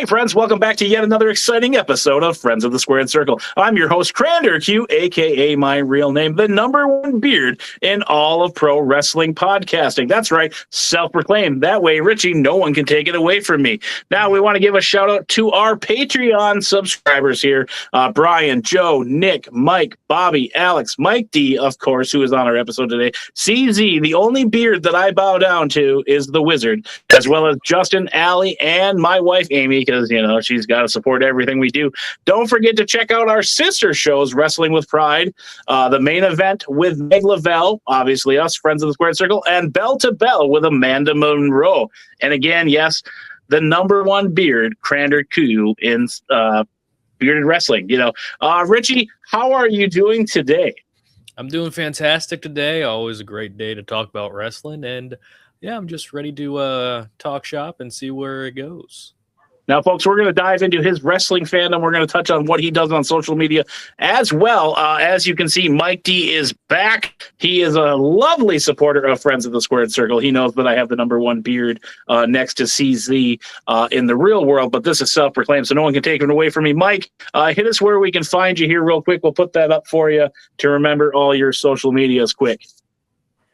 Hey, friends, welcome back to yet another exciting episode of Friends of the Squared Circle. I'm your host, CranderQ, a.k.a. my real name, the number one beard in all of pro wrestling podcasting. That's right, self-proclaimed. That way, Richie, no one can take it away from me. Now, we want to give a shout-out to our Patreon subscribers here. Brian, Joe, Nick, Mike, Bobby, Alex, Mike D, of course, who is on our episode today. CZ, the only beard that I bow down to is the Wizard, as well as Justin, Allie, and my wife, Amy, because, you know, she's got to support everything we do. Don't forget to check out our sister shows, Wrestling with Pride, the main event with Meg Lavelle, obviously us, Friends of the Squared Circle, and Bell to Bell with Amanda Monroe. And again, yes, the number one beard, CranderQ, in bearded wrestling. You know, Richie, how are you doing today? I'm doing fantastic today. Always a great day to talk about wrestling. And yeah, I'm just ready to talk shop and see where it goes. Now, folks, we're going to dive into his wrestling fandom. We're going to touch on what he does on social media as well. As you can see, Mike D is back. He is a lovely supporter of Friends of the Squared Circle. He knows that I have the number one beard next to CZ in the real world, but this is self-proclaimed, so no one can take it away from me. Mike, hit us where we can find you here real quick. We'll put that up for you to remember all your social medias quick.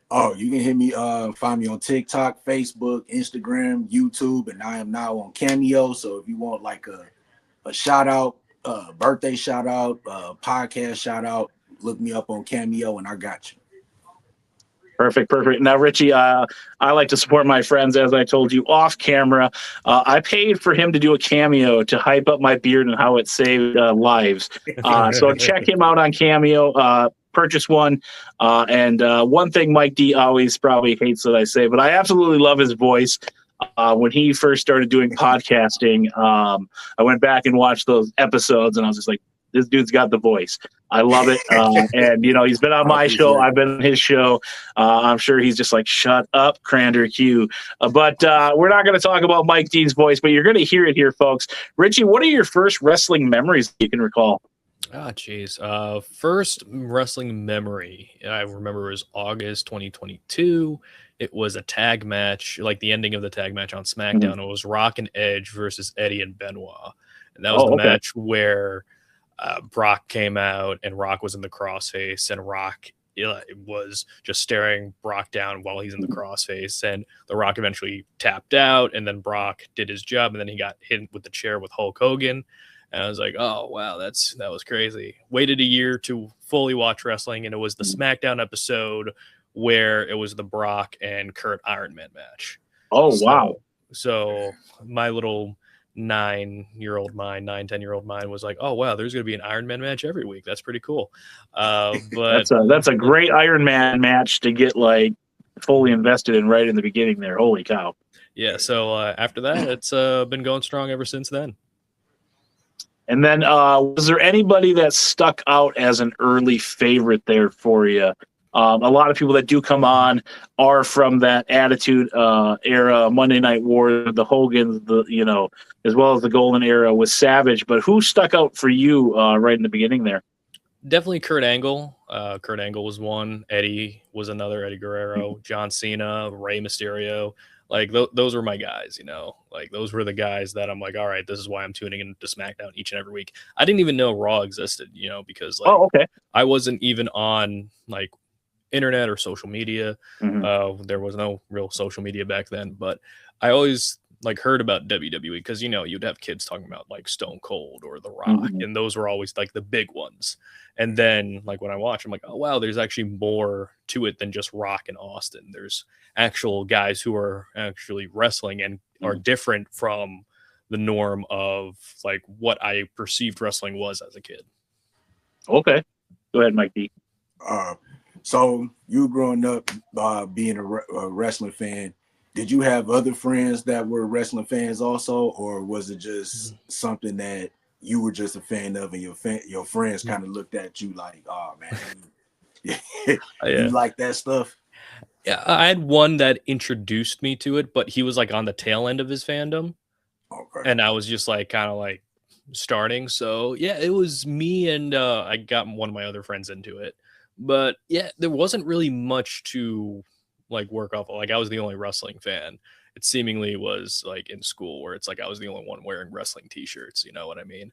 Oh, you can hit me, find me on TikTok, Facebook, Instagram, YouTube, and I am now on Cameo. So if you want like a shout out, birthday shout out, podcast shout out, look me up on Cameo and I got you. Perfect. Now, Richie, I like to support my friends, as I told you off camera. I paid for him to do a cameo to hype up my beard and how it saved lives. So check him out on Cameo. Purchase one. And one thing Mike D always probably hates that I say, but I absolutely love his voice. When he first started doing podcasting, I went back and watched those episodes, and I was just like, this dude's got the voice. I love it. And, you know, he's been on my show. I've been on his show. I'm sure he's just like, shut up, CranderQ. But we're not going to talk about Mike D's voice, but you're going to hear it here, folks. Richie, what are your first wrestling memories you can recall? Ah, geez. First wrestling memory I remember was August 2022. It was a tag match, like the ending of the tag match on SmackDown. Mm-hmm. It was Rock and Edge versus Eddie and Benoit. And that was the match where Brock came out and Rock was in the crossface, and Rock was just staring Brock down while he's in the crossface. And the Rock eventually tapped out, and then Brock did his job, and then he got hit with the chair with Hulk Hogan. And I was like, oh, wow, that was crazy. Waited a year to fully watch wrestling, and it was the SmackDown episode where it was the Brock and Kurt Iron Man match. Oh, wow. So my little 10-year-old mind was like, oh, wow, there's going to be an Iron Man match every week. That's pretty cool. But that's a great Iron Man match to get, like, fully invested in right in the beginning there. Holy cow. Yeah, so after that, it's been going strong ever since then. And then was there anybody that stuck out as an early favorite there for you? A lot of people that do come on are from that Attitude era, Monday Night War, the Hogans, as well as the Golden Era with Savage. But who stuck out for you right in the beginning there? Definitely Kurt Angle. Kurt Angle was one. Eddie was another. Eddie Guerrero, John Cena, Rey Mysterio. Like, those were my guys, like those were the guys that I'm like, all right, this is why I'm tuning into SmackDown each and every week. I didn't even know Raw existed, because I wasn't even on like internet or social media. Mm-hmm. There was no real social media back then, but I always like heard about WWE because, you'd have kids talking about like Stone Cold or The Rock. Mm-hmm. And those were always like the big ones. And then like when I watch, I'm like, oh, wow, there's actually more to it than just Rock and Austin. There's actual guys who are actually wrestling and are different from the norm of like what I perceived wrestling was as a kid. Okay. Go ahead, Mike D. So you growing up being a wrestling fan, did you have other friends that were wrestling fans also, or was it just something that you were just a fan of and your friends kind of looked at you like, oh man, you like that stuff? Yeah, I had one that introduced me to it, but he was like on the tail end of his fandom. Okay. And I was just like kind of like starting. So yeah, it was me and I got one of my other friends into it. But yeah, there wasn't really much to like work off. Like I was the only wrestling fan. it seemingly was like in school where it's like I was the only one wearing wrestling t-shirts, you know what I mean?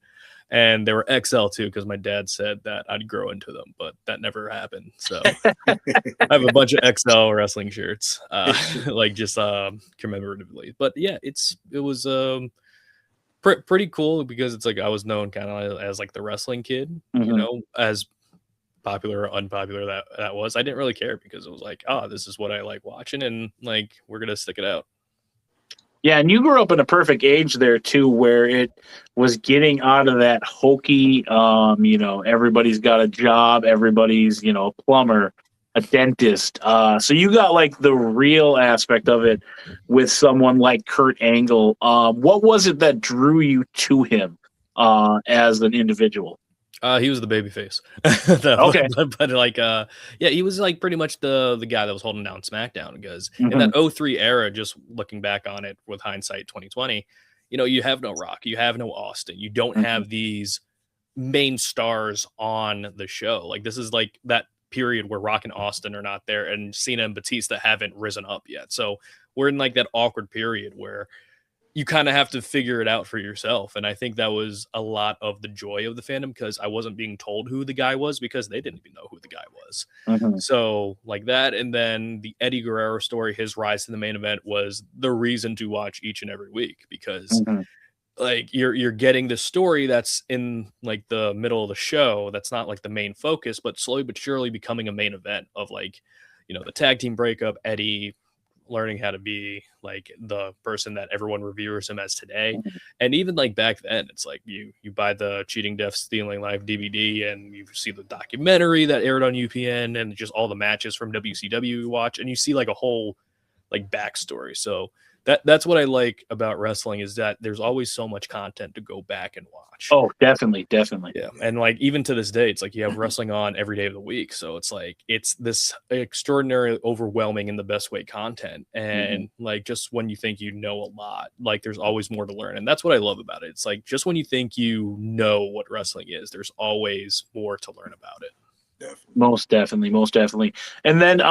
And they were XL too, because my dad said that I'd grow into them, but that never happened. So I have a bunch of XL wrestling shirts, like just commemoratively. But yeah, it was pretty cool because it's like I was known kind of as like the wrestling kid, you know, as popular or unpopular that was. I didn't really care because it was like, oh, this is what I like watching, and like we're gonna stick it out. Yeah, and you grew up in a perfect age there too, where it was getting out of that hokey, you know, everybody's got a job, everybody's, you know, a plumber, a dentist. So you got like the real aspect of it with someone like Kurt Angle. What was it that drew you to him as an individual? He was the babyface. Okay. but like, yeah, he was like pretty much the guy that was holding down SmackDown because in Mhm. that 03 era, just looking back on it with hindsight 2020, you know, you have no Rock, you have no Austin, you don't have these main stars on the show. Like this is like that period where Rock and Austin are not there, and Cena and Batista haven't risen up yet. So we're in like that awkward period where you kind of have to figure it out for yourself. And I think that was a lot of the joy of the fandom because I wasn't being told who the guy was because they didn't even know who the guy was. So like that. And then the Eddie Guerrero story, his rise to the main event was the reason to watch each and every week because like you're getting the story that's in like the middle of the show. That's not like the main focus, but slowly but surely becoming a main event of like, you know, the tag team breakup, Eddie learning how to be like the person that everyone reveres him as today. And even like back then, it's like you buy the Cheating Death Stealing Life DVD and you see the documentary that aired on UPN and just all the matches from WCW you watch, and you see like a whole like backstory. So that's what I like about wrestling is that there's always so much content to go back and watch. Oh, definitely. Yeah. And like even to this day, it's like you have wrestling on every day of the week. So it's like it's this extraordinary, overwhelming in the best way content. And like just when you think you know a lot, like there's always more to learn. And that's what I love about it. It's like just when you think you know what wrestling is, there's always more to learn about it. Most definitely. And then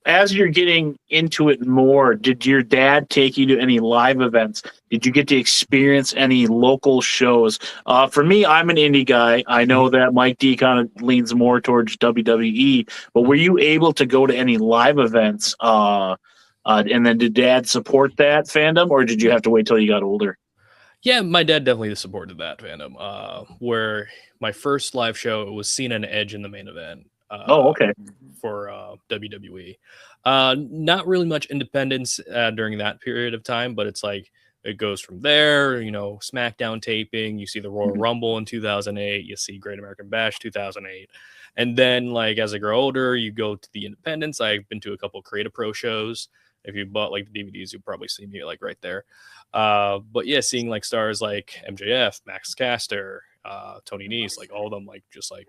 as you're getting into it more, did your dad take you to any live events? Did you get to experience any local shows? For me, I'm an indie guy. I know that Mike D kind of leans more towards WWE, but were you able to go to any live events? And then did dad support that fandom, or did you have to wait till you got older? Yeah, my dad definitely supported that fandom. Where my first live show was Cena and Edge in the main event. Okay. For WWE. Not really much independence during that period of time, but it's like it goes from there. You know, SmackDown taping. You see the Royal Rumble in 2008. You see Great American Bash 2008, and then like as I grow older, you go to the independents. I've been to a couple of Creative Pro shows. If you bought like the DVDs, you'll probably see me like right there. But yeah, seeing like stars like MJF, Max Caster, Tony Nese, like all of them, like just like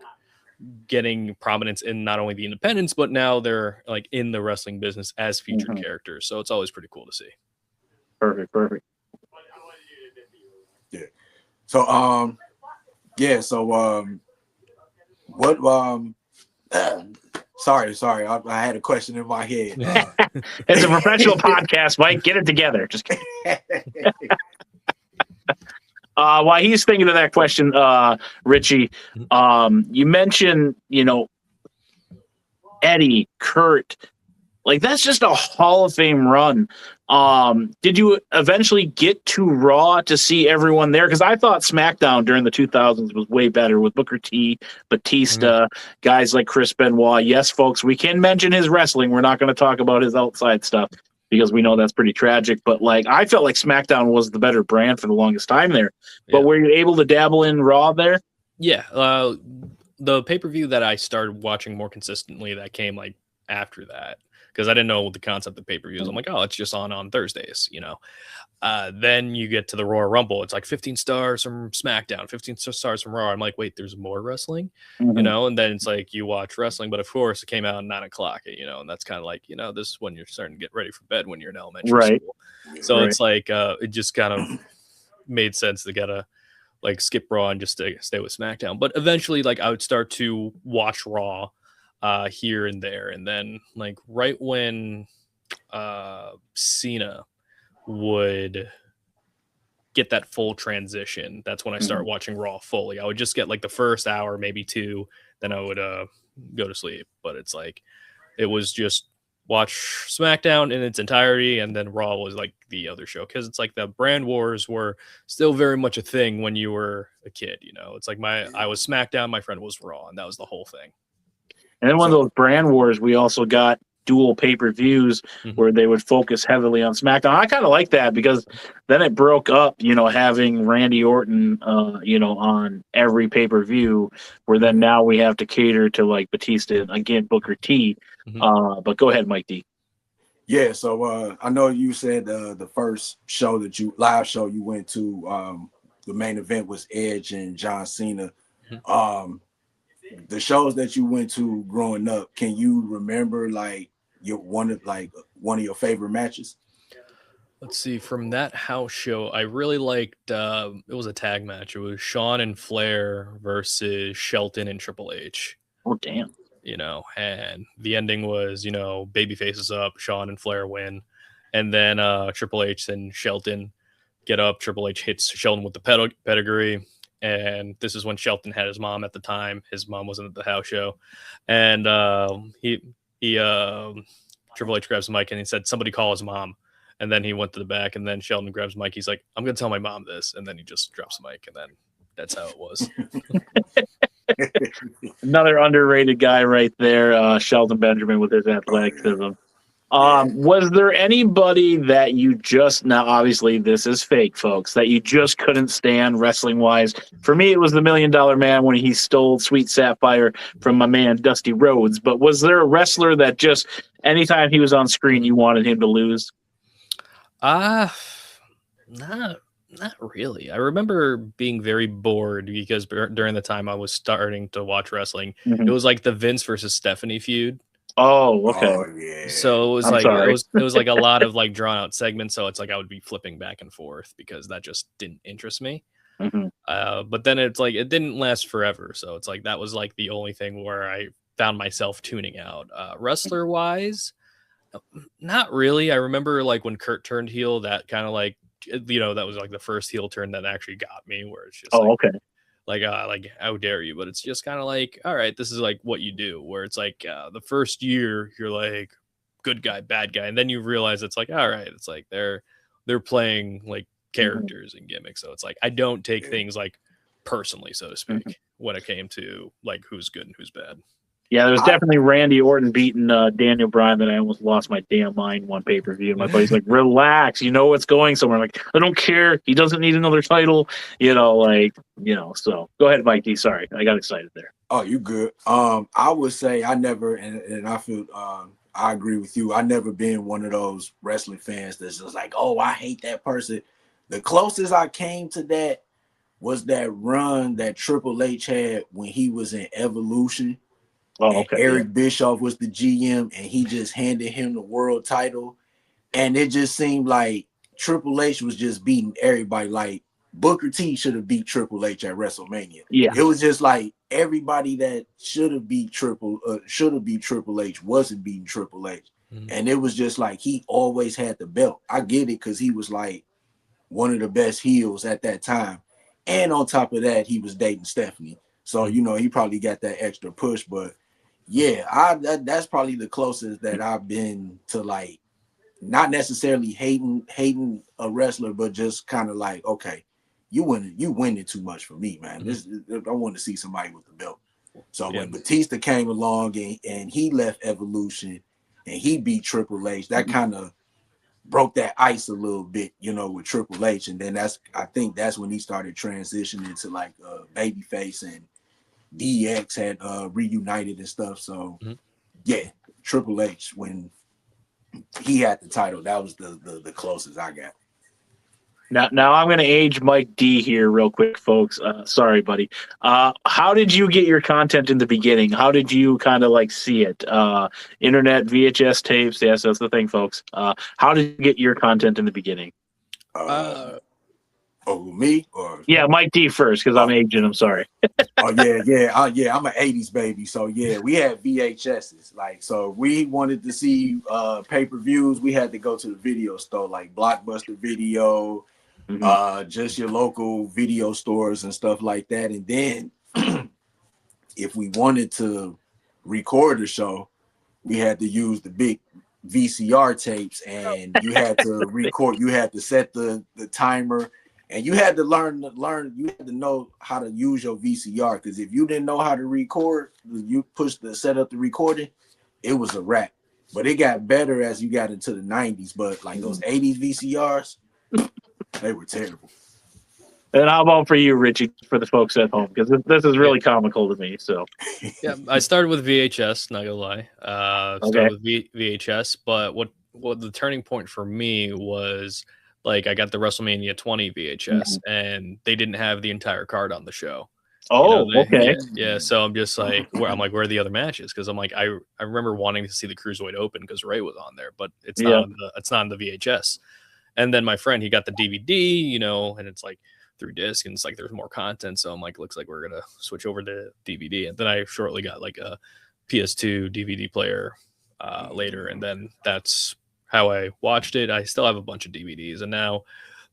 getting prominence in not only the independents, but now they're like in the wrestling business as featured characters. So it's always pretty cool to see. Perfect. Yeah. So yeah. So what sorry, I had a question in my head. It's a professional podcast, Mike. Get it together. Just kidding. While he's thinking of that question, Richie, you mentioned, you know, Eddie, Kurt, like that's just a Hall of Fame run. Did you eventually get to Raw to see everyone there? Because I thought SmackDown during the 2000s was way better with Booker T, Batista, guys like Chris Benoit. Yes, folks, we can mention his wrestling. We're not going to talk about his outside stuff because we know that's pretty tragic. But like, I felt like SmackDown was the better brand for the longest time there. But were you able to dabble in Raw there? Yeah. The pay-per-view that I started watching more consistently that came like after that, because I didn't know the concept of pay-per-views. I'm like, oh, it's just on Thursdays, you know. Then you get to the Royal Rumble. It's like 15 stars from SmackDown, 15 stars from Raw. I'm like, wait, there's more wrestling, you know? And then it's like you watch wrestling, but of course it came out at 9 o'clock, you know, and that's kind of like, you know, this is when you're starting to get ready for bed when you're in elementary school. So it's like it just kind of made sense to gotta like skip Raw and just stay with SmackDown. But eventually, like I would start to watch Raw here and there, and then like right when Cena would get that full transition. That's when I start watching Raw fully. I would just get like the first hour, maybe two, then I would go to sleep. But it's like it was just watch SmackDown in its entirety, and then Raw was like the other show, because it's like the brand wars were still very much a thing when you were a kid. You know, it's like I was SmackDown, my friend was Raw, and that was the whole thing. And then one of those brand wars, we also got dual pay-per-views where they would focus heavily on SmackDown. I kind of like that because then it broke up, having Randy Orton, on every pay-per-view, where then now we have to cater to like Batista and again Booker T. But go ahead, Mike D. Yeah, so I know you said the first live show you went to, the main event was Edge and John Cena. The shows that you went to growing up, can you remember like one of your favorite matches? Let's see. From that house show, I really liked. It was a tag match. It was Shawn and Flair versus Shelton and Triple H. Oh damn! And the ending was baby faces up, Shawn and Flair win, and then Triple H and Shelton get up. Triple H hits Shelton with the pedigree. And this is when Shelton had his mom at the time. His mom wasn't at the house show. And Triple H grabs the mic and he said, "Somebody call his mom." And then he went to the back, and then Shelton grabs the mic. He's like, "I'm going to tell my mom this." And then he just drops the mic, and then that's how it was. Another underrated guy right there, Shelton Benjamin with his athleticism. Was there anybody that you now obviously this is fake, folks, that you just couldn't stand wrestling wise? For me, it was the $1 Million Man when he stole Sweet Sapphire from my man Dusty Rhodes. But was there a wrestler that just anytime he was on screen, you wanted him to lose? Not really. I remember being very bored because during the time I was starting to watch wrestling, it was like the Vince versus Stephanie feud. Oh, okay. Oh, yeah. So it was it was like a lot of like drawn out segments. So it's like I would be flipping back and forth because that just didn't interest me. But then it's like it didn't last forever. So it's like that was like the only thing where I found myself tuning out. Wrestler wise, not really. I remember like when Kurt turned heel, that kind of like that was like the first heel turn that actually got me, where it's just okay. Like how dare you? But it's just kind of like, all right, this is like what you do, where it's like the first year you're like good guy, bad guy, and then you realize it's like, all right, it's like they're playing like characters and gimmicks. So it's like I don't take things like personally, so to speak, when it came to like who's good and who's bad. Yeah, there was definitely Randy Orton beating Daniel Bryan that I almost lost my damn mind one pay-per-view. My buddy's like, relax, it's going somewhere. I'm like, I don't care. He doesn't need another title, so go ahead, Mike D. Sorry, I got excited there. Oh, you good. I would say I never, and I feel I agree with you. I never been one of those wrestling fans that's just like, oh, I hate that person. The closest I came to that was that run that Triple H had when he was in Evolution. Oh, okay. Eric Bischoff was the GM, and he just handed him the world title. And it just seemed like Triple H was just beating everybody. Like Booker T should have beat Triple H at WrestleMania. Yeah, it was just like everybody that should have beat Triple H wasn't beating Triple H, and it was just like he always had the belt. I get it because he was like one of the best heels at that time, and on top of that, he was dating Stephanie. So he probably got that extra push, but. Yeah, that's probably the closest that I've been to like not necessarily hating a wrestler, but just kind of like, okay, you winning too much for me, man. I want to see somebody with the belt. So when Batista came along and he left Evolution and he beat Triple H, that kind of broke that ice a little bit, with Triple H. And then I think that's when he started transitioning to like babyface, and DX had reunited and stuff. So yeah, Triple H, when he had the title, that was the closest I got. Now I'm going to age Mike D here real quick, folks. Sorry, buddy. How did you get your content in the beginning? How did you kind of like see it? Internet, VHS tapes. Yes, that's the thing, folks. How did you get your content in the beginning? Oh, me or Yeah, Mike D first because I'm aging. I'm sorry. oh yeah. I'm an '80s baby, so yeah, we had VHSs. Like, so if we wanted to see pay-per-views, we had to go to the video store, like Blockbuster Video, just your local video stores and stuff like that. And then if we wanted to record the show, we had to use the big VCR tapes, and you had to record. You had to set the timer, and you had to learn. You had to know how to use your VCR, because if you didn't know how to record, you push the set up the recording, it was a wrap. But it got better as you got into the 90s. But like those 80s VCRs, they were terrible. And how about for you, Richie, for the folks at home? Because this is really comical to me. So, yeah, I started with VHS. Not gonna lie, started with VHS. But what the turning point for me was, like, I got the WrestleMania 20 VHS, and they didn't have the entire card on the show. Oh, okay. Yeah. So I'm just like, where are the other matches? Because I'm like, I remember wanting to see the Cruiserweight Open because Ray was on there, but it's not on the VHS. And then my friend, he got the DVD, and it's like through disc, and it's like there's more content. So I'm like, looks like we're gonna switch over to DVD. And then I shortly got like a PS2 DVD player later, and then that's how I watched it. I still have a bunch of DVDs, and now,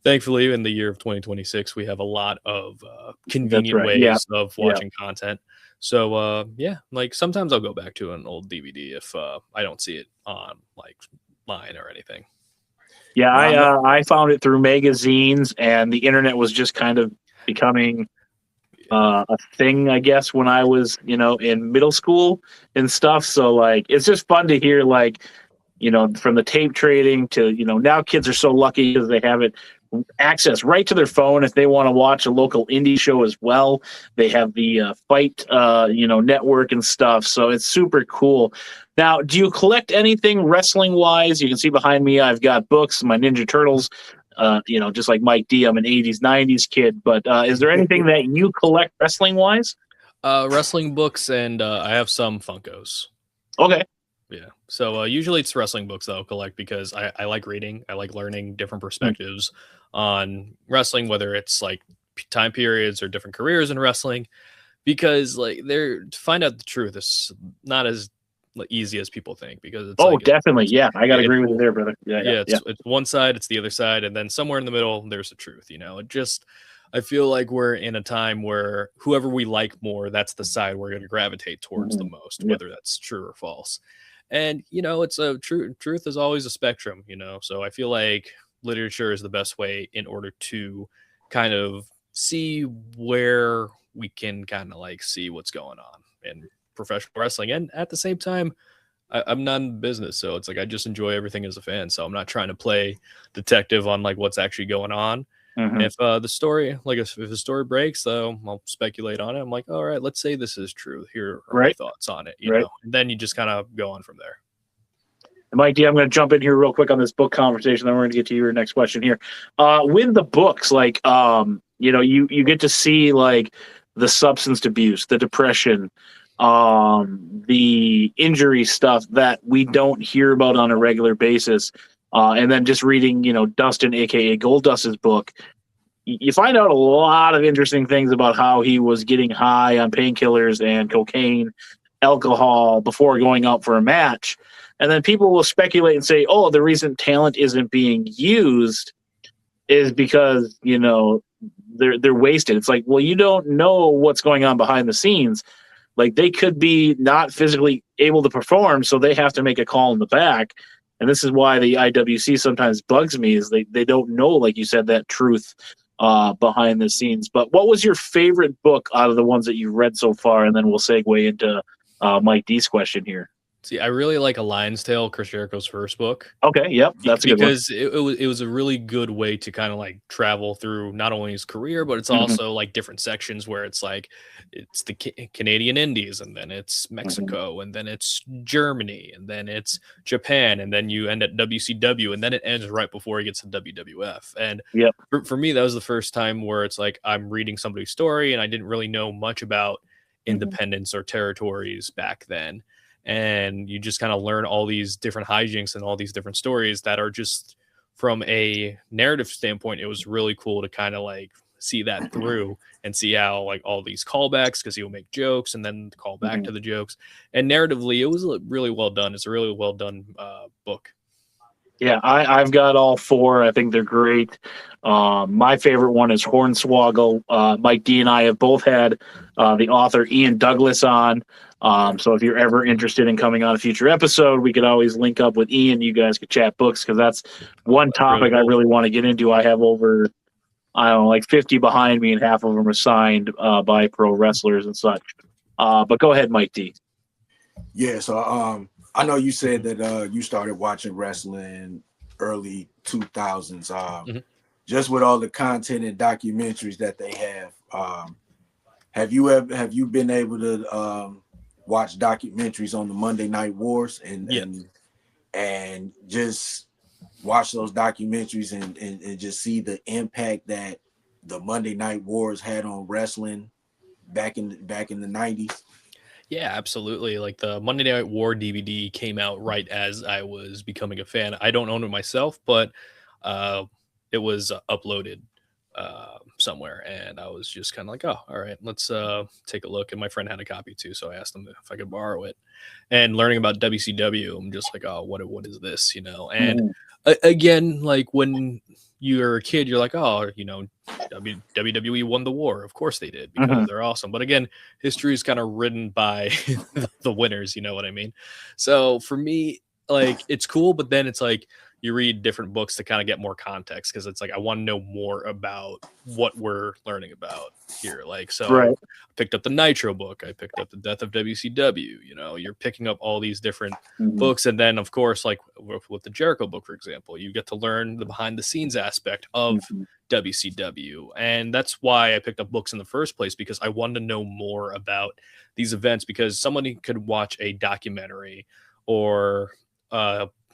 thankfully, in the year of 2026, we have a lot of convenient ways of watching content. So like sometimes I'll go back to an old DVD if I don't see it on like line or anything. Yeah, I found it through magazines, and the internet was just kind of becoming a thing, I guess, when I was, in middle school and stuff. So, like, it's just fun to hear, like, from the tape trading to, now kids are so lucky because they have it access right to their phone. If they want to watch a local indie show as well, they have the Fight, network and stuff. So it's super cool. Now, do you collect anything wrestling wise? You can see behind me, I've got books, my Ninja Turtles, just like Mike D, I'm an 80s, 90s kid. But is there anything that you collect wrestling wise? Wrestling books, and I have some Funkos. Okay. Yeah. So usually it's wrestling books that I'll collect because I like reading. I like learning different perspectives on wrestling, whether it's like time periods or different careers in wrestling, because like to find out the truth is not as easy as people think, because it's definitely. Yeah. I got to agree with you there, brother. Yeah. It's one side, it's the other side. And then somewhere in the middle, there's the truth, I feel like we're in a time where whoever we like more, that's the side we're going to gravitate towards the most, whether that's true or false. And, it's a truth is always a spectrum, so I feel like literature is the best way in order to kind of see where we can kind of like see what's going on in professional wrestling. And at the same time, I'm not in business, so it's like I just enjoy everything as a fan. So I'm not trying to play detective on like what's actually going on. If the story, like if the story breaks, though, I'll speculate on it. I'm like, all right, let's say this is true. Here are my thoughts on it, and then you just kind of go on from there. And Mike D, I'm going to jump in here real quick on this book conversation. Then we're going to get to your next question here. With the books, like, you get to see like the substance abuse, the depression, the injury stuff that we don't hear about on a regular basis. And then just reading, Dustin, aka Goldust's book, you find out a lot of interesting things about how he was getting high on painkillers and cocaine, alcohol before going out for a match. And then people will speculate and say, oh, the reason talent isn't being used is because, they're wasted. It's like, well, you don't know what's going on behind the scenes. Like, they could be not physically able to perform, so they have to make a call in the back. And this is why the IWC sometimes bugs me, is they don't know, like you said, that truth behind the scenes. But what was your favorite book out of the ones that you've read so far? And then we'll segue into Mike D's question here. See, I really like A Lion's Tale, Chris Jericho's first book. Okay, yep, that's a good one. Because it was a really good way to kind of like travel through not only his career, but it's also like different sections where it's like it's the Canadian Indies, and then it's Mexico, and then it's Germany, and then it's Japan, and then you end at WCW, and then it ends right before he gets to WWF. And for me, that was the first time where it's like I'm reading somebody's story, and I didn't really know much about independence or territories back then. And you just kind of learn all these different hijinks and all these different stories that are just from a narrative standpoint, it was really cool to kind of like see that through and see how like all these callbacks, because he'll make jokes and then call back to the jokes. And narratively, it was really well done. It's a really well done book. Yeah, I've got all four. I think they're great. My favorite one is Hornswoggle. Mike D and I have both had the author Ian Douglas on. So if you're ever interested in coming on a future episode, we could always link up with Ian. You guys could chat books, because that's one topic I really want to get into. I have over, I don't know, like 50 behind me, and half of them are signed by pro wrestlers and such. But go ahead, Mike D. Yeah, so I know you said that you started watching wrestling early 2000s. Just with all the content and documentaries that they have you been able to watch documentaries on the Monday Night Wars and just watch those documentaries and just see the impact that the Monday Night Wars had on wrestling back in the 90s? Yeah, absolutely. Like the Monday Night War DVD came out right as I was becoming a fan. I don't own it myself, but it was uploaded somewhere, and I was just kind of like, oh, all right, let's take a look. And my friend had a copy too, so I asked him if I could borrow it. And learning about WCW, I'm just like, oh, what is this, you know? And again, like when you're a kid, you're like, oh, you know, WWE won the war. Of course they did, because they're awesome. But again, history is kind of written by the winners, you know what I mean? So for me, like, it's cool, but then it's like you read different books to kind of get more context, because it's like I want to know more about what we're learning about here. Like, so I picked up the Nitro book, I picked up the Death of WCW. You know, you're picking up all these different books, and then of course, like with the Jericho book, for example, you get to learn the behind the scenes aspect of WCW, and that's why I picked up books in the first place, because I wanted to know more about these events. Because somebody could watch a documentary or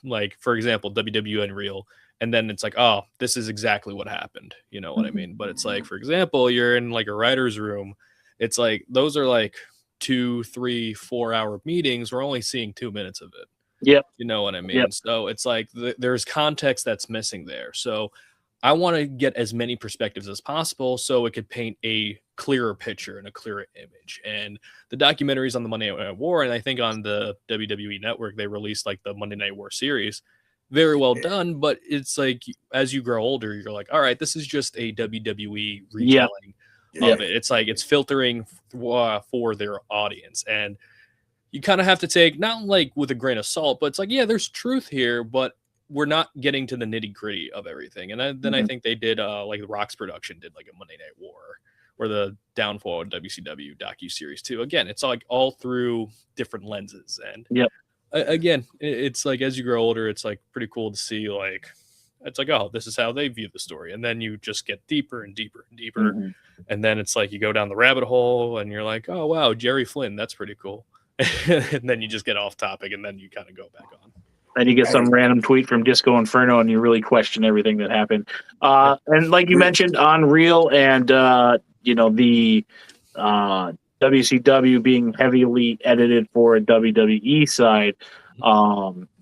like, for example, WWE Unreal, and then it's like, oh, this is exactly what happened, you know what I mean? But it's like, for example, you're in like a writer's room, it's like those are like 2, 3, 4 hour meetings. We're only seeing 2 minutes of it. You know what I mean? So it's like there's context that's missing there. So I want to get as many perspectives as possible so it could paint a clearer picture and a clearer image. And the documentaries on the Monday Night War, and I think on the WWE Network, they released like the Monday Night War series. Very well done, but it's like as you grow older, you're like, all right, this is just a WWE retelling of it. It's like it's filtering for their audience. And you kind of have to take, not like with a grain of salt, but it's like, yeah, there's truth here, but we're not getting to the nitty gritty of everything. And then I think they did like the Rock's production did like a Monday Night War, or the downfall of WCW docu-series too. Again, it's like all through different lenses. And again, it's like as you grow older, it's like pretty cool to see, like, it's like, oh, this is how they view the story. And then you just get deeper and deeper and deeper. And then it's like you go down the rabbit hole and you're like, oh, wow, Jerry Flynn, that's pretty cool. And then you just get off topic, and then you kind of go back on. Then you get some random tweet from Disco Inferno, and you really question everything that happened. And like you mentioned, Unreal and you know, the WCW being heavily edited for a WWE side,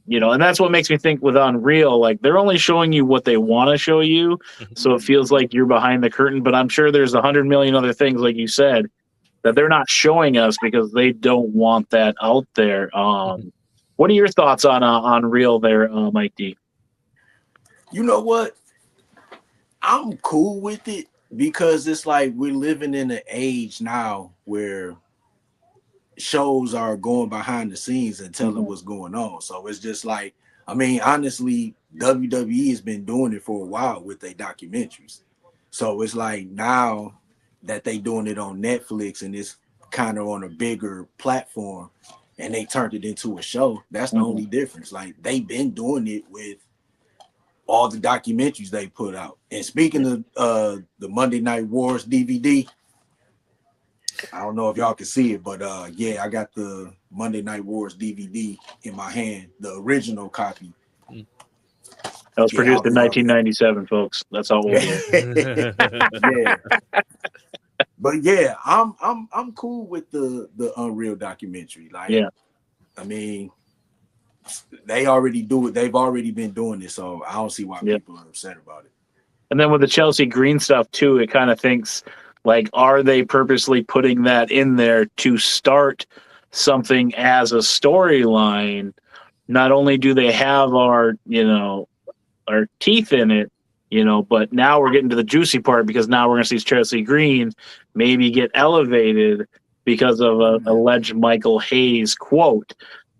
you know, and that's what makes me think with Unreal, like they're only showing you what they want to show you, so it feels like you're behind the curtain. But I'm sure there's 100 million other things, like you said, that they're not showing us because they don't want that out there. What are your thoughts on Unreal there, Mike D? You know what? I'm cool with it, because it's like we're living in an age now where shows are going behind the scenes and telling what's going on. So it's just like, I mean, honestly, WWE has been doing it for a while with their documentaries. So it's like now that they doing it on Netflix and it's kind of on a bigger platform, and they turned it into a show. That's the only difference. Like, they've been doing it with all the documentaries they put out. And speaking of the Monday Night Wars DVD, I don't know if y'all can see it, but yeah, I got the Monday Night Wars DVD in my hand, the original copy. That was produced in 1997, folks. That's how old it is. But yeah, I'm cool with the Unreal documentary. Like, I mean, they already do it. They've already been doing it, so I don't see why Yeah. people are upset about it. And then with the Chelsea Green stuff too, it kind of thinks like, are they purposely putting that in there to start something as a storyline? Not only do they have our teeth in it, but now we're getting to the juicy part because now we're going to see Chelsea Green maybe get elevated because of a alleged Michael Hayes quote.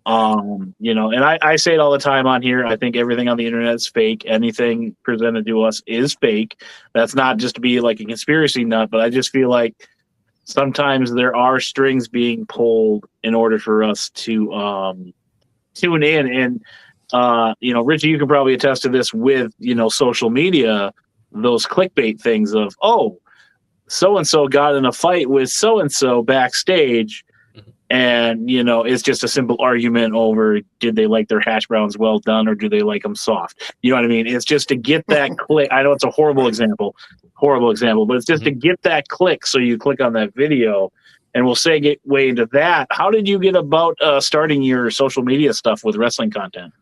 And I say it all the time on here. I think everything on the internet is fake. Anything presented to us is fake. That's not just to be like a conspiracy nut, but I just feel like sometimes there are strings being pulled in order for us to tune in. And Richie, you can probably attest to this with social media, those clickbait things of, oh, so and so got in a fight with so and so backstage. And, it's just a simple argument over, did they like their hash browns well done or do they like them soft? You know what I mean? It's just to get that click. I know it's a horrible example, but it's just to get that click. So you click on that video, and we'll get way into that. How did you get about starting your social media stuff with wrestling content?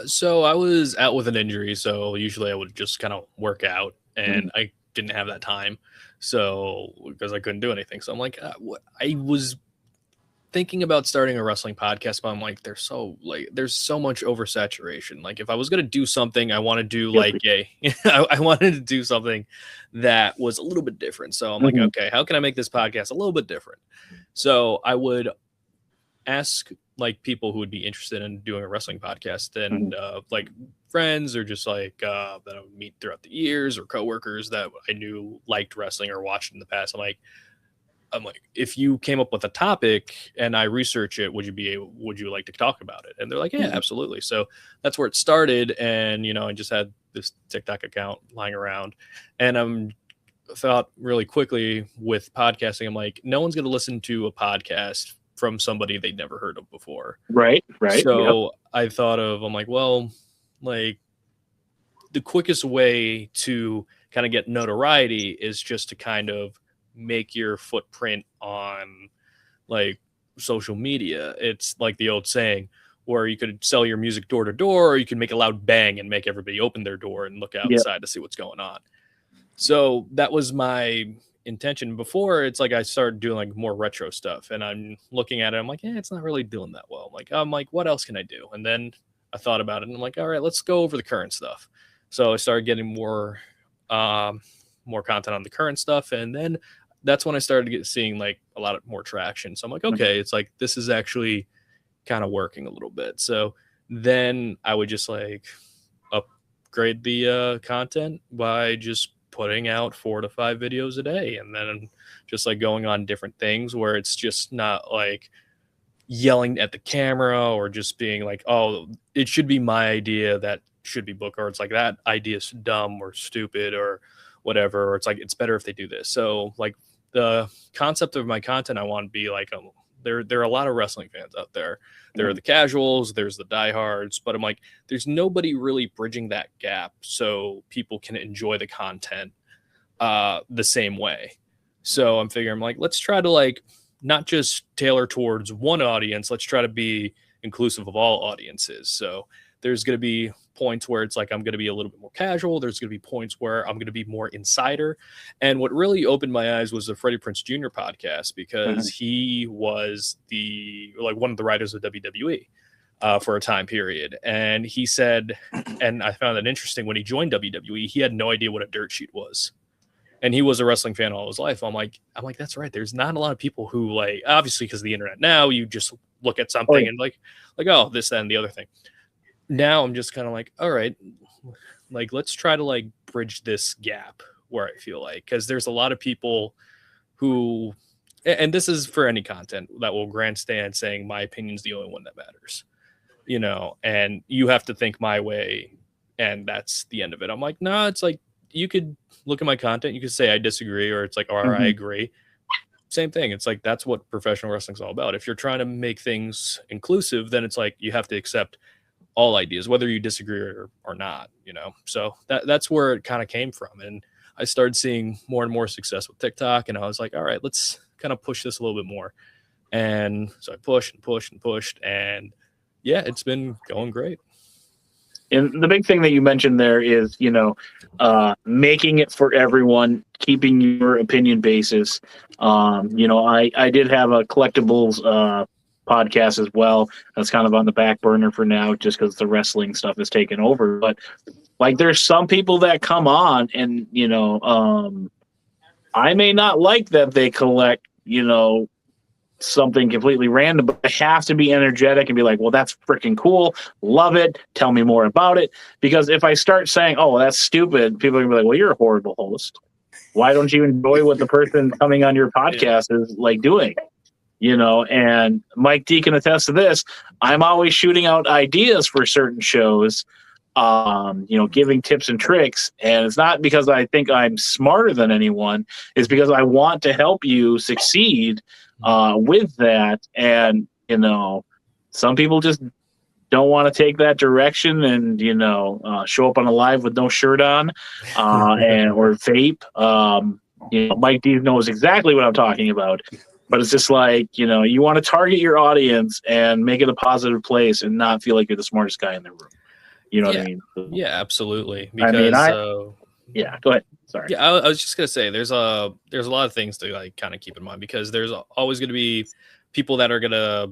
So I was out with an injury. So usually I would just kind of work out, and I didn't have that time. So because I couldn't do anything. So I'm like, I was thinking about starting a wrestling podcast, but I'm like, there's so much oversaturation. Like if I was going to do something, I want to do I wanted to do something that was a little bit different. So I'm like, okay, how can I make this podcast a little bit different? So I would ask like people who would be interested in doing a wrestling podcast, and like friends or just like that I would meet throughout the years, or coworkers that I knew liked wrestling or watched in the past. I'm like, if you came up with a topic and I research it, would you like to talk about it? And they're like, yeah, absolutely. So that's where it started. And, I just had this TikTok account lying around, and thought really quickly with podcasting, I'm like, no one's going to listen to a podcast from somebody they'd never heard of before. Right. So I thought I'm like, well, like the quickest way to kind of get notoriety is just to kind of make your footprint on like social media. It's like the old saying where you could sell your music door to door, or you can make a loud bang and make everybody open their door and look outside to see what's going on. So that was my intention before. It's like I started doing like more retro stuff, and I'm looking at it, I'm like, it's not really doing that well. I'm like, what else can I do? And then I thought about it, and I'm like, all right, let's go over the current stuff. So I started getting more content on the current stuff, and then that's when I started seeing like a lot more traction. So I'm like, okay, it's like this is actually kind of working a little bit. So then I would just like upgrade the content by just putting out 4 to 5 videos a day, and then just like going on different things where it's just not like yelling at the camera or just being like, oh, it should be my idea that should be booked, or it's like that idea is dumb or stupid or whatever, or it's like it's better if they do this. So like the concept of my content, I want to be like there are a lot of wrestling fans out there. There are the casuals, there's the diehards, but I'm like, there's nobody really bridging that gap so people can enjoy the content the same way. So I'm figuring, like, let's try to like not just tailor towards one audience. Let's try to be inclusive of all audiences. So there's going to be points where it's like I'm going to be a little bit more casual. There's going to be points where I'm going to be more insider. And what really opened my eyes was the Freddie Prinze Jr. podcast, because he was one of the writers of WWE for a time period. And he said, and I found that interesting, when he joined WWE, he had no idea what a dirt sheet was. And he was a wrestling fan all his life. I'm like, that's right. There's not a lot of people who, like, obviously because of the internet now, you just look at something and like, oh, this, that, and the other thing. Now I'm just kind of like, all right, like, let's try to like bridge this gap where I feel like, because there's a lot of people who, and this is for any content, that will grandstand saying my opinion's the only one that matters, and you have to think my way, and that's the end of it. I'm like, no, it's like, you could look at my content, you could say I disagree, or it's like, or I agree. Same thing. It's like, that's what professional wrestling is all about. If you're trying to make things inclusive, then it's like you have to accept all ideas, whether you disagree or not, So that's where it kind of came from. And I started seeing more and more success with TikTok, and I was like, all right, let's kind of push this a little bit more. And so I pushed and pushed and pushed, and Yeah, it's been going great. And the big thing that you mentioned there is, making it for everyone, keeping your opinion basis. I did have a collectibles podcast as well. That's kind of on the back burner for now, just because the wrestling stuff is taken over. But like, there's some people that come on, and I may not like that they collect, something completely random, but I have to be energetic and be like, well, that's freaking cool. Love it. Tell me more about it. Because if I start saying, oh, that's stupid, people are gonna be like, well, you're a horrible host. Why don't you enjoy what the person coming on your podcast is like doing? And Mike D can attest to this. I'm always shooting out ideas for certain shows, giving tips and tricks. And it's not because I think I'm smarter than anyone. It's because I want to help you succeed with that. And, some people just don't want to take that direction and, show up on a live with no shirt on or vape. Mike D knows exactly what I'm talking about. But it's just like, you want to target your audience and make it a positive place and not feel like you're the smartest guy in the room. You know what I mean? Yeah, absolutely. Because, yeah, go ahead. Sorry. Yeah, I was just gonna say there's a lot of things to like kind of keep in mind, because there's always going to be people that are gonna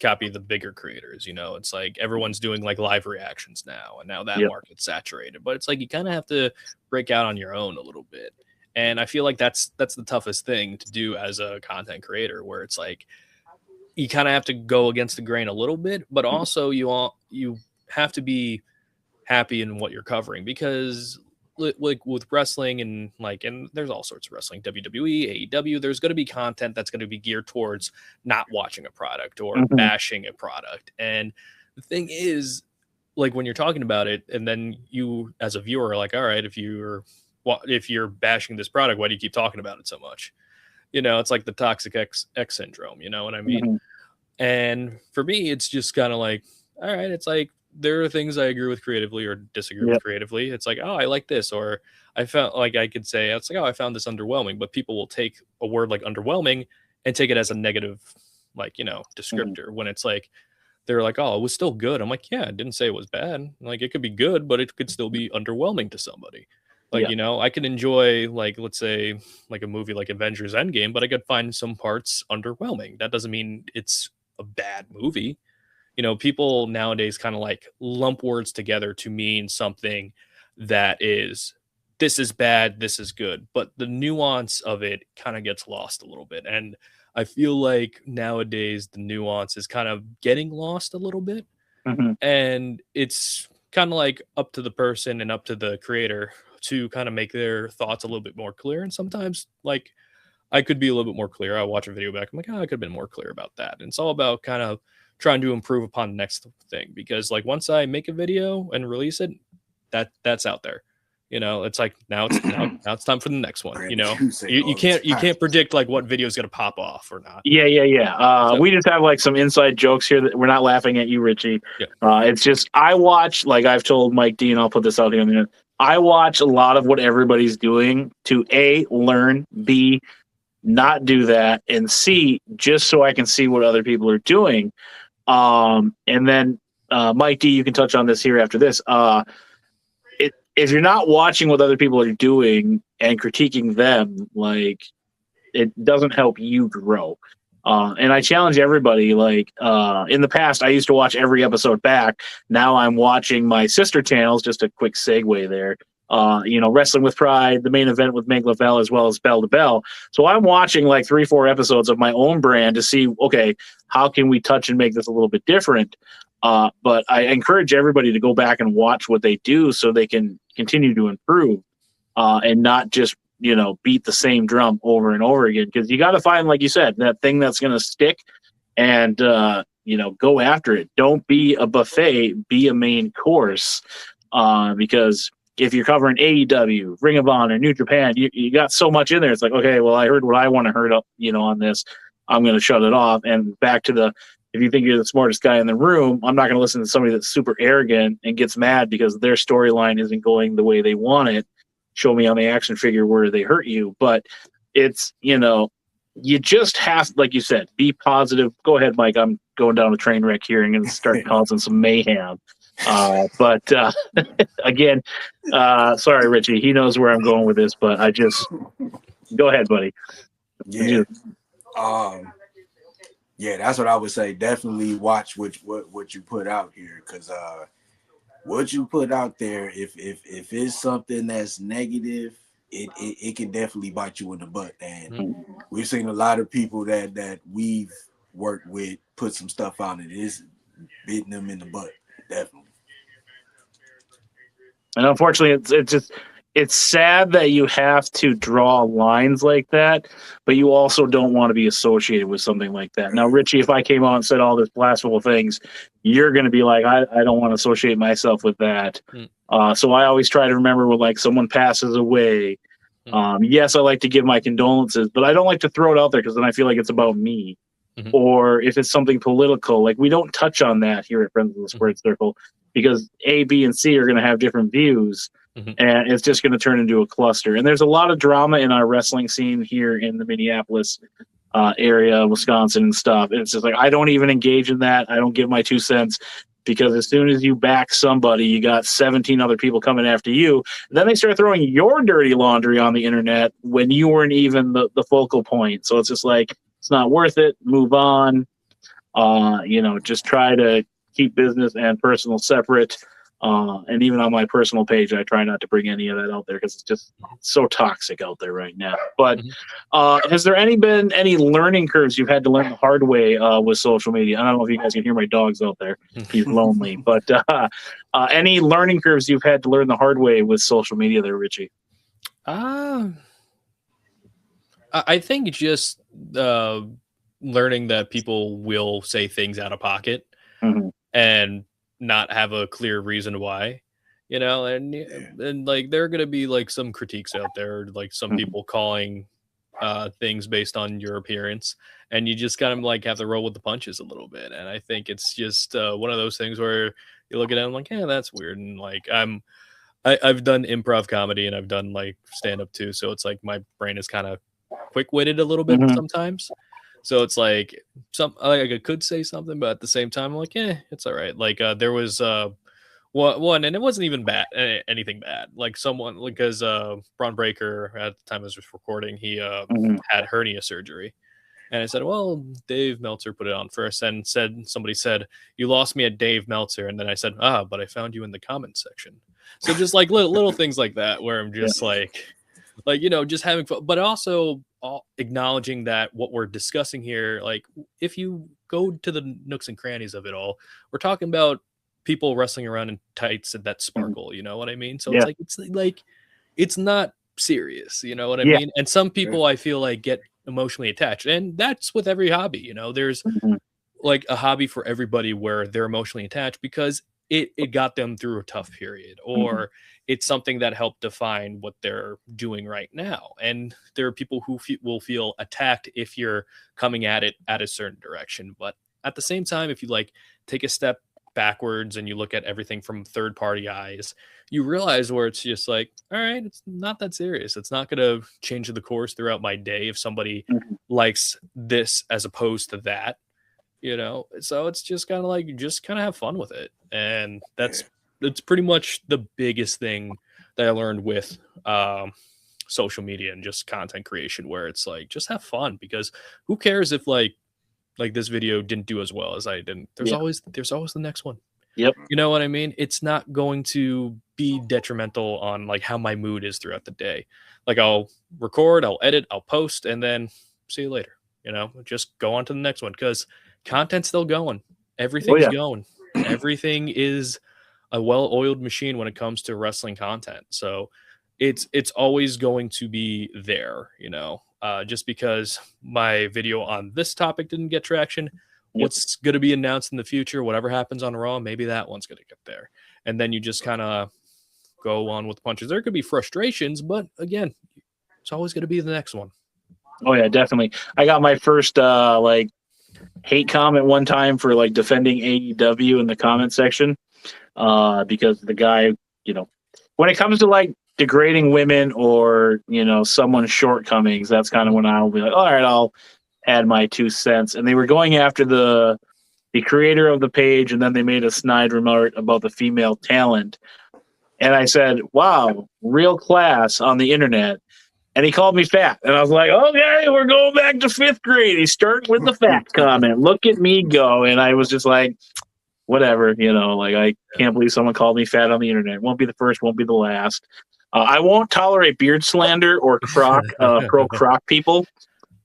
copy the bigger creators. It's like everyone's doing like live reactions now, and now that market's saturated. But it's like you kind of have to break out on your own a little bit. And I feel like that's the toughest thing to do as a content creator, where it's like you kind of have to go against the grain a little bit, but also you have to be happy in what you're covering, because like with wrestling and there's all sorts of wrestling, WWE, AEW, there's going to be content that's going to be geared towards not watching a product or bashing a product. And the thing is, like, when you're talking about it, and then you as a viewer are like, all right, if you're bashing this product, why do you keep talking about it so much? It's like the toxic X syndrome, you know what I mean? And for me, it's just kind of like, all right, it's like, there are things I agree with creatively or disagree with creatively. It's like, oh, I like this, or I felt like I could say, it's like, oh, I found this underwhelming, but people will take a word like underwhelming and take it as a negative, descriptor, when it's like, they're like, oh, it was still good. I'm like, yeah, I didn't say it was bad. Like, it could be good, but it could still be underwhelming to somebody. Like, I could enjoy, like, let's say, like a movie like Avengers Endgame, but I could find some parts underwhelming. That doesn't mean it's a bad movie. People nowadays kind of like lump words together to mean something that is, this is bad, this is good. But the nuance of it kind of gets lost a little bit. And I feel like nowadays the nuance is kind of getting lost a little bit. And it's kind of like up to the person and up to the creator to kind of make their thoughts a little bit more clear. And sometimes, like, I could be a little bit more clear. I watch a video back, I'm like, oh, I could have been more clear about that. And it's all about kind of trying to improve upon the next thing, because like once I make a video and release it, that's out there. It's like now it's time for the next one. You can't predict like what video is gonna pop off or not. So, we just have like some inside jokes here that we're not laughing at you, Richie. It's just, I watch, like I've told Mike D, and I'll put this out here in a minute, I watch a lot of what everybody's doing to A, learn, B, not do that, and C, just so I can see what other people are doing. And then Mike D, you can touch on this here after this. If you're not watching what other people are doing and critiquing them, like, it doesn't help you grow. And I challenge everybody, like, in the past, I used to watch every episode back. Now I'm watching my sister channels, just a quick segue there. Wrestling with Pride, the main event with Meg Lavelle, as well as Bell to Bell. So I'm watching like 3-4 episodes of my own brand to see, okay, how can we touch and make this a little bit different? But I encourage everybody to go back and watch what they do so they can continue to improve and not just, beat the same drum over and over again. Because you got to find, like you said, that thing that's going to stick and, go after it. Don't be a buffet, be a main course. Because if you're covering AEW, Ring of Honor, New Japan, you got so much in there. It's like, okay, well, I heard what I want to hear on this. I'm going to shut it off. And back to if you think you're the smartest guy in the room, I'm not going to listen to somebody that's super arrogant and gets mad because their storyline isn't going the way they want it. Show me on the action figure where they hurt you. But it's, you just have, like you said, be positive. Go ahead, Mike. I'm going down a train wreck here and going to start causing some mayhem. But again, sorry, Richie. He knows where I'm going with this, but I just go ahead, buddy. Yeah. Yeah, that's what I would say. Definitely watch what you put out here, because what you put out there, if it's something that's negative, it can definitely bite you in the butt. And we've seen a lot of people that we've worked with put some stuff out, and it is beating them in the butt, definitely. And unfortunately, it's sad that you have to draw lines like that, but you also don't want to be associated with something like that. Now, Richie, if I came out and said all this blasphemous things, you're going to be like, I don't want to associate myself with that. So I always try to remember when like someone passes away. Yes, I like to give my condolences, but I don't like to throw it out there because then I feel like it's about me. Or if it's something political, like we don't touch on that here at Friends of the Squared Circle because A, B, and C are going to have different views. And it's just going to turn into a cluster. And there's a lot of drama in our wrestling scene here in the Minneapolis area, Wisconsin and stuff. And it's just like, I don't even engage in that. I don't give my 2 cents, because as soon as you back somebody, you got 17 other people coming after you. And then they start throwing your dirty laundry on the internet when you weren't even the focal point. So it's just like, it's not worth it. Move on. Just try to keep business and personal separate. And even on my personal page, I try not to bring any of that out there because it's just so toxic out there right now. But has there been any learning curves you've had to learn the hard way with social media? I don't know if you guys can hear my dogs out there. He's lonely. But any learning curves you've had to learn the hard way with social media there, Richie? I think just learning that people will say things out of pocket and not have a clear reason why, and like there are going to be like some critiques out there, like some people calling things based on your appearance, and you just kind of like have to roll with the punches a little bit. And I think it's just one of those things where you look at it and like, yeah, that's weird. And like I've done improv comedy and I've done like stand-up too, so it's like my brain is kind of quick-witted a little bit sometimes. So it's like I could say something, but at the same time, I'm like, it's all right. Like there was one, and it wasn't even bad, anything bad. Like someone, because Braun Breaker at the time I was just recording, he had hernia surgery, and I said, well, Dave Meltzer put it on first, and somebody said, you lost me at Dave Meltzer, and then I said, but I found you in the comment section. So just like little things like that, where I'm just like just having fun, but also acknowledging that what we're discussing here, like if you go to the nooks and crannies of it all, we're talking about people wrestling around in tights that sparkle, you know what I mean? So it's like it's not serious, you know what I mean? And some people I feel like get emotionally attached, and that's with every hobby, there's like a hobby for everybody where they're emotionally attached because it got them through a tough period, or it's something that helped define what they're doing right now. And there are people who will feel attacked if you're coming at it at a certain direction. But at the same time, if you like take a step backwards and you look at everything from third party eyes, you realize where it's just like, all right, it's not that serious. It's not going to change the course throughout my day if somebody likes this as opposed to that. So it's just kind of like, have fun with it. And that's pretty much the biggest thing that I learned with social media and just content creation, where it's like, just have fun, because who cares if like this video didn't do as well as I didn't. There's always the next one. Yep. You know what I mean? It's not going to be detrimental on like how my mood is throughout the day. Like I'll record, I'll edit, I'll post, and then see you later. Just go on to the next one, because content's still going. Everything's going. Everything is a well-oiled machine when it comes to wrestling content. So it's always going to be there, just because my video on this topic didn't get traction, what's going to be announced in the future, whatever happens on Raw, maybe that one's going to get there. And then you just kind of go on with punches. There could be frustrations, but again, it's always going to be the next one. Oh yeah, definitely. I got my first hate comment one time for like defending AEW in the comment section, because the guy, when it comes to like degrading women or, someone's shortcomings, that's kind of when I'll be like, all right, I'll add my 2 cents. And they were going after the creator of the page, and then they made a snide remark about the female talent. And I said, wow, real class on the internet. And he called me fat. And I was like, okay, we're going back to 5th grade. He started with the fat comment. Look at me go. And I was just like, whatever, I can't believe someone called me fat on the internet. Won't be the first, won't be the last. I won't tolerate beard slander or pro Croc people.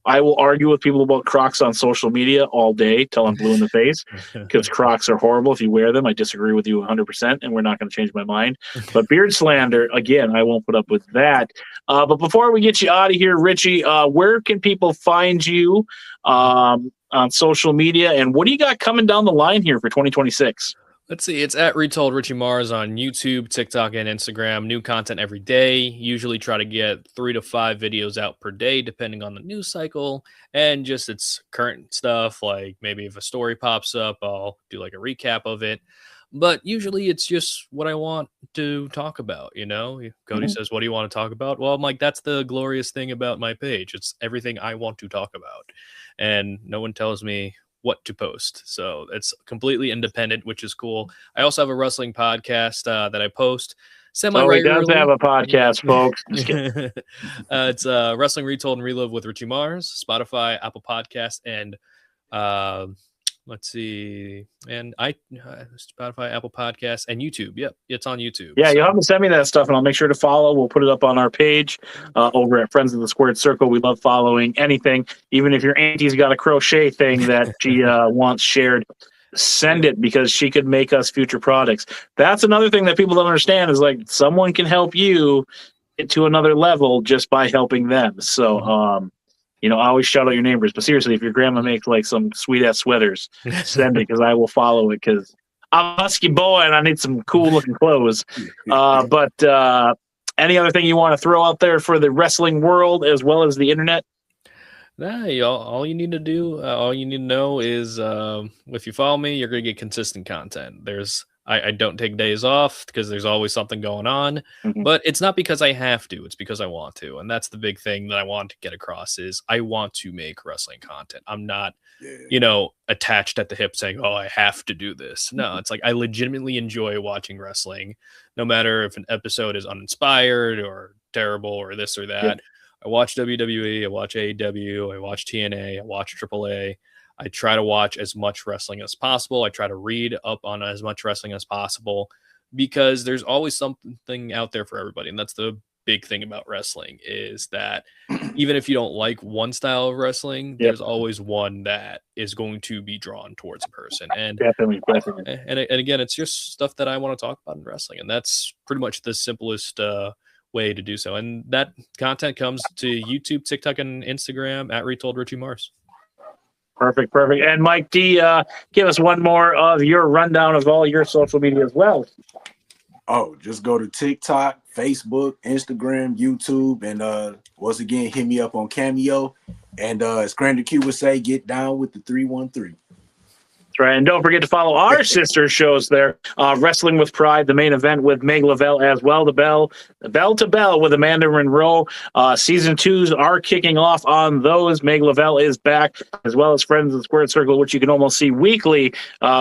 I will argue with people about Crocs on social media all day till I'm blue in the face, because Crocs are horrible if you wear them. I disagree with you 100%, and we're not going to change my mind. But beard slander, again, I won't put up with that. But before we get you out of here, Richie, where can people find you on social media, and what do you got coming down the line here for 2026? Let's see. It's at Retold Richie Mars on YouTube, TikTok, and Instagram. New content every day. Usually try to get 3 to 5 videos out per day, depending on the news cycle and just its current stuff. Like maybe if a story pops up, I'll do like a recap of it. But usually it's just what I want to talk about. Cody says, what do you want to talk about? Well, I'm like, that's the glorious thing about my page. It's everything I want to talk about. And no one tells me what to post. So it's completely independent, which is cool. I also have a wrestling podcast that I post semi-regularly. He does have a podcast, folks. It's Wrestling Retold and Relive with Richie Mars, Spotify, Apple Podcasts, and let's see, and Spotify, Apple Podcasts, and YouTube. Yep, it's on YouTube. Yeah, you'll have to send me that stuff, and I'll make sure to follow. We'll put it up on our page over at Friends of the Squared Circle. We love following anything, even if your auntie's got a crochet thing that she wants shared. Send it, because she could make us future products. That's another thing that people don't understand, is like someone can help you get to another level just by helping them. So, I always shout out your neighbors, but seriously, if your grandma makes like some sweet ass sweaters, send it, because I will follow it, because I'm a husky boy and I need some cool looking clothes. But any other thing you want to throw out there for the wrestling world as well as the internet? Nah, all you need to do, all you need to know is if you follow me, you're going to get consistent content. I don't take days off because there's always something going on, but it's not because I have to, it's because I want to. And that's the big thing that I want to get across is I want to make wrestling content. I'm not, attached at the hip saying, oh, I have to do this. No, it's like I legitimately enjoy watching wrestling, no matter if an episode is uninspired or terrible or this or that. Yeah. I watch WWE, I watch AEW, I watch TNA, I watch AAA. I try to watch as much wrestling as possible. I try to read up on as much wrestling as possible, because there's always something out there for everybody. And that's the big thing about wrestling, is that even if you don't like one style of wrestling, there's always one that is going to be drawn towards a person. And definitely. And again, it's just stuff that I want to talk about in wrestling. And that's pretty much the simplest way to do so. And that content comes to YouTube, TikTok, and Instagram at Retold Richie Mars. Perfect. And Mike D, give us one more of your rundown of all your social media as well. Oh, just go to TikTok, Facebook, Instagram, YouTube, and once again, hit me up on Cameo. And as CranderQ would say, get down with the 313. Right, and don't forget to follow our sister shows there. Wrestling with Pride, the main event with Meg Lavelle as well. The Bell to Bell with Amanda Monroe. Season 2s are kicking off on those. Meg Lavelle is back, as well as Friends of the Squared Circle, which you can almost see weekly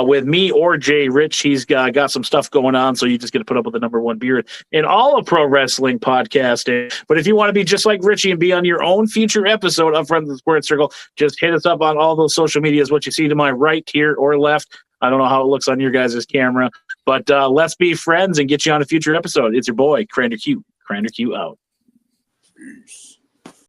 with me or Jay Rich. He's got some stuff going on, so you just get to put up with the number one beard in all of pro wrestling podcasting. But if you want to be just like Richie and be on your own future episode of Friends of the Squared Circle, just hit us up on all those social medias. What you see to my right here or left. I don't know how it looks on your guys' camera, but let's be friends and get you on a future episode. It's your boy, CranderQ. CranderQ out. Peace.